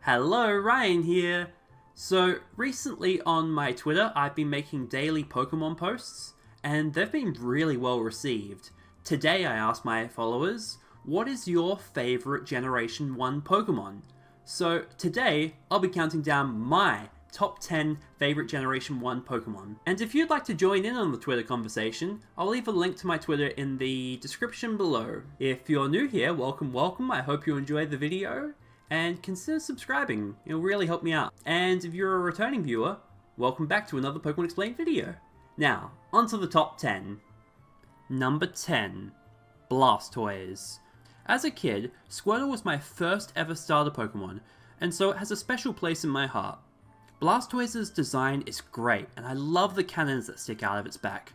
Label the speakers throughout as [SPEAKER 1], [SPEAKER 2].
[SPEAKER 1] Hello, Ryan here! So, recently on my Twitter, I've been making daily Pokemon posts, and they've been really well received. Today I asked my followers, what is your favourite Generation 1 Pokemon? So, today, I'll be counting down my top 10 favourite Generation 1 Pokemon. And if you'd like to join in on the Twitter conversation, I'll leave a link to my Twitter in the description below. If you're new here, welcome, I hope you enjoyed the video. And consider subscribing, it'll really help me out. And if you're a returning viewer, welcome back to another Pokemon Explained video. Now, onto the top 10. Number 10. Blastoise. As a kid, Squirtle was my first ever starter Pokemon, and so it has a special place in my heart. Blastoise's design is great, and I love the cannons that stick out of its back.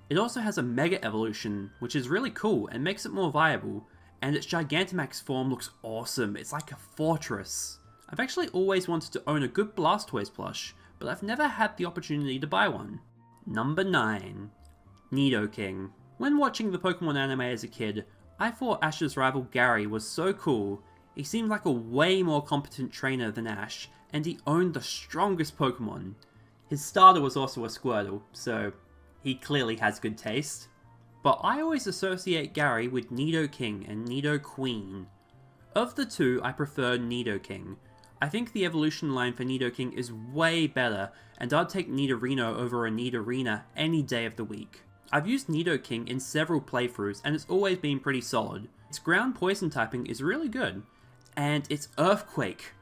[SPEAKER 1] It also has a Mega Evolution, which is really cool and makes it more viable, and its Gigantamax form looks awesome, it's like a fortress. I've actually always wanted to own a good Blastoise plush, but I've never had the opportunity to buy one. Number 9. Nidoking. When watching the Pokemon anime as a kid, I thought Ash's rival Gary was so cool. He seemed like a way more competent trainer than Ash, and he owned the strongest Pokemon. His starter was also a Squirtle, so he clearly has good taste. But I always associate Gary with Nidoking and Nidoqueen. Of the two, I prefer Nidoking. I think the evolution line for Nidoking is way better, and I'd take Nidorino over a Nidorina any day of the week. I've used Nidoking in several playthroughs, and it's always been pretty solid. Its ground poison typing is really good, and its Earthquake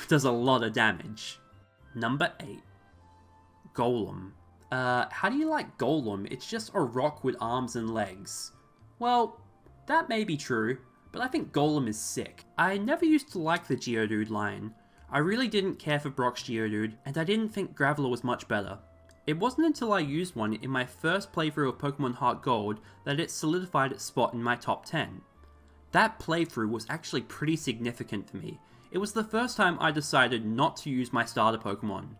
[SPEAKER 1] does a lot of damage. Number 8. Golem. How do you like Golem? It's just a rock with arms and legs. Well, that may be true, but I think Golem is sick. I never used to like the Geodude line. I really didn't care for Brock's Geodude, and I didn't think Graveler was much better. It wasn't until I used one in my first playthrough of Pokemon Heart Gold that it solidified its spot in my top 10. That playthrough was actually pretty significant for me. It was the first time I decided not to use my starter Pokemon,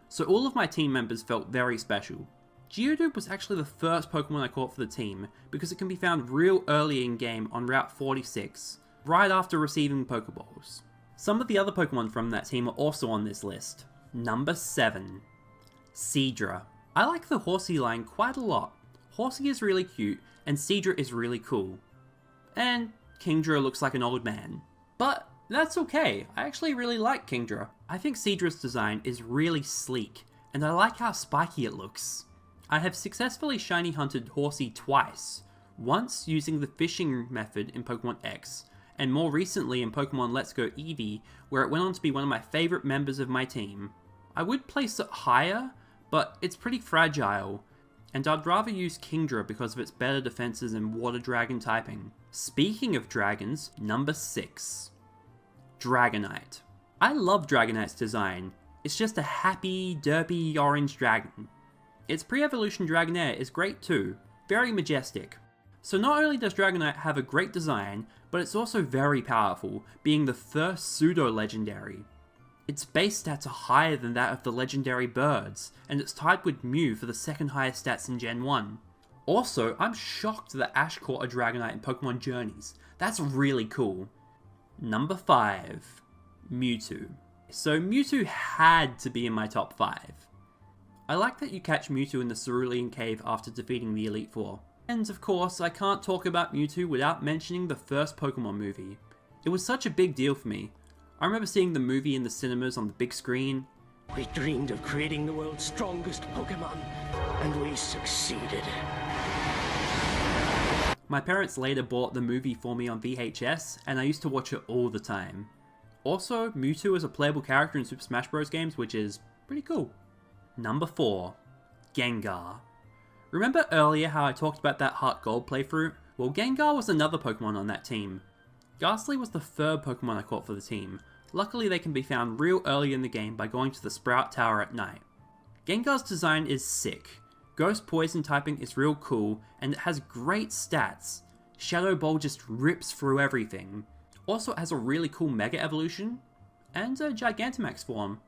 [SPEAKER 1] so all of my team members felt very special. Geodude was actually the first Pokemon I caught for the team, because it can be found real early in game on Route 46, right after receiving Pokeballs. Some of the other Pokemon from that team are also on this list. Number 7. Cedra. I like the Horsey line quite a lot. Horsey is really cute, and Cedra is really cool. And Kingdra looks like an old man. But that's okay, I actually really like Kingdra. I think Cedra's design is really sleek, and I like how spiky it looks. I have successfully shiny hunted Horsey twice, once using the fishing method in Pokemon X, and more recently in Pokemon Let's Go Eevee, where it went on to be one of my favourite members of my team. I would place it higher, but it's pretty fragile, and I'd rather use Kingdra because of its better defenses and water dragon typing. Speaking of dragons, number 6. Dragonite. I love Dragonite's design. It's just a happy, derpy orange dragon. Its pre-evolution Dragonair is great too, very majestic. So not only does Dragonite have a great design, but it's also very powerful, being the first pseudo-legendary. Its base stats are higher than that of the legendary birds, and it's tied with Mew for the second highest stats in Gen 1. Also, I'm shocked that Ash caught a Dragonite in Pokemon Journeys. That's really cool. Number 5. Mewtwo. So Mewtwo had to be in my top 5. I like that you catch Mewtwo in the Cerulean Cave after defeating the Elite Four. And of course, I can't talk about Mewtwo without mentioning the first Pokemon movie. It was such a big deal for me. I remember seeing the movie in the cinemas on the big screen.
[SPEAKER 2] We dreamed of creating the world's strongest Pokemon, and we succeeded.
[SPEAKER 1] My parents later bought the movie for me on VHS, and I used to watch it all the time. Also, Mewtwo is a playable character in Super Smash Bros. Games, which is pretty cool. Number 4. Gengar. Remember earlier how I talked about that Heart Gold playthrough? Well, Gengar was another Pokemon on that team. Ghastly was the third Pokemon I caught for the team. Luckily they can be found real early in the game by going to the Sprout Tower at night. Gengar's design is sick. Ghost Poison typing is real cool, and it has great stats. Shadow Ball just rips through everything. Also it has a really cool Mega Evolution, and a Gigantamax form.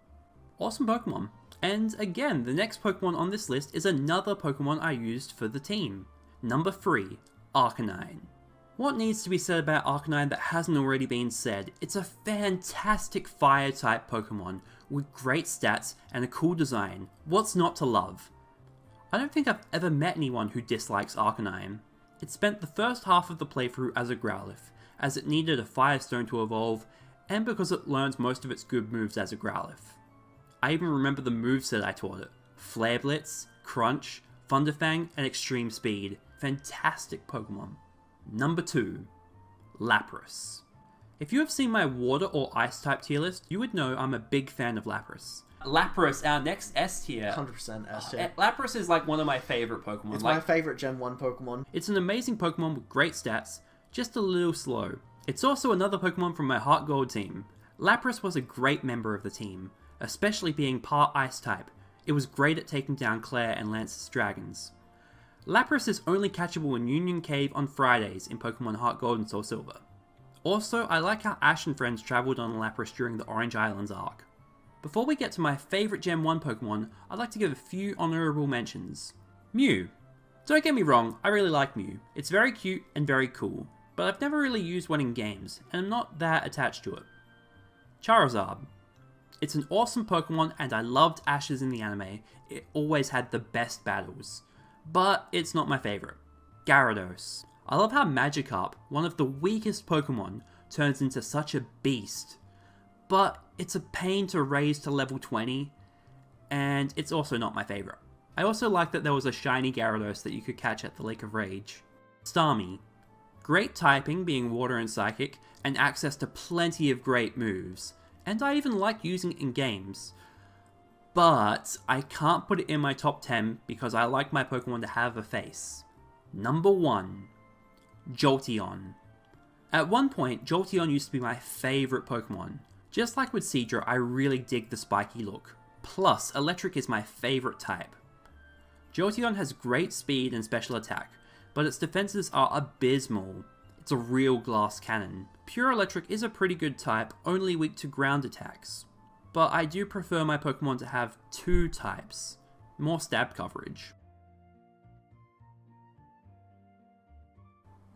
[SPEAKER 1] Awesome Pokemon. And again, the next Pokemon on this list is another Pokemon I used for the team. Number 3. Arcanine. What needs to be said about Arcanine that hasn't already been said? It's a fantastic fire-type Pokemon with great stats and a cool design. What's not to love? I don't think I've ever met anyone who dislikes Arcanine. It spent the first half of the playthrough as a Growlithe, as it needed a Firestone to evolve, and because it learns most of its good moves as a Growlithe. I even remember the moveset I taught it. Flare Blitz, Crunch, Thunderfang, and Extreme Speed. Fantastic Pokemon. Number 2. Lapras. If you have seen my water or ice type tier list, you would know I'm a big fan of Lapras. Lapras, our next S tier.
[SPEAKER 3] 100% S tier.
[SPEAKER 1] Lapras is like one of my favourite Pokemon.
[SPEAKER 3] It's my favourite Gen 1 Pokemon.
[SPEAKER 1] It's an amazing Pokemon with great stats, just a little slow. It's also another Pokemon from my Heart Gold team. Lapras was a great member of the team, especially being part ice type. It was great at taking down Claire and Lance's dragons. Lapras is only catchable in Union Cave on Fridays in Pokemon Heart Gold and Soul Silver. Also, I like how Ash and friends travelled on Lapras during the Orange Islands arc. Before we get to my favourite Gen 1 Pokemon, I'd like to give a few honourable mentions. Mew. Don't get me wrong, I really like Mew. It's very cute and very cool, but I've never really used one in games, and I'm not that attached to it. Charizard. It's an awesome Pokemon and I loved Ash's in the anime. It always had the best battles. But it's not my favourite. Gyarados. I love how Magikarp, one of the weakest Pokemon, turns into such a beast. But it's a pain to raise to level 20, and it's also not my favourite. I also like that there was a shiny Gyarados that you could catch at the Lake of Rage. Starmie. Great typing, being water and psychic, and access to plenty of great moves. And I even like using it in games. But I can't put it in my top 10 because I like my Pokemon to have a face. Number 1. Jolteon. At one point, Jolteon used to be my favourite Pokemon. Just like with Cedra, I really dig the spiky look. Plus, Electric is my favourite type. Jolteon has great speed and special attack, but its defenses are abysmal. It's a real glass cannon. Pure Electric is a pretty good type, only weak to ground attacks. But I do prefer my Pokemon to have 2 types. More stab coverage.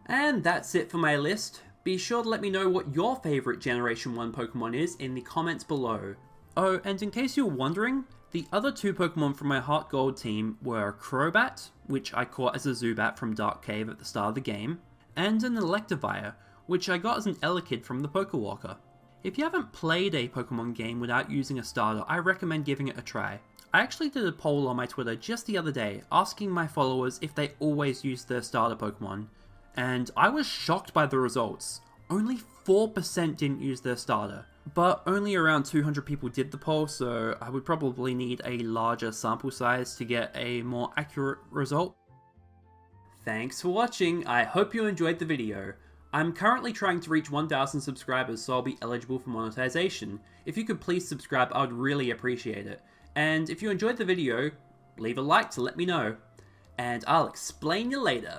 [SPEAKER 1] And that's it for my list. Be sure to let me know what your favourite Generation 1 Pokemon is in the comments below. Oh, and in case you're wondering, the other 2 Pokemon from my Heart Gold team were Crobat, which I caught as a Zubat from Dark Cave at the start of the game, and an Electivire, which I got as an Elekid from the Pokewalker. If you haven't played a Pokemon game without using a starter, I recommend giving it a try. I actually did a poll on my Twitter just the other day, asking my followers if they always use their starter Pokemon, and I was shocked by the results. Only 4% didn't use their starter, but only around 200 people did the poll, so I would probably need a larger sample size to get a more accurate result. Thanks for watching, I hope you enjoyed the video. I'm currently trying to reach 1,000 subscribers, so I'll be eligible for monetization. If you could please subscribe, I would really appreciate it. And if you enjoyed the video, leave a like to let me know. And I'll explain you later.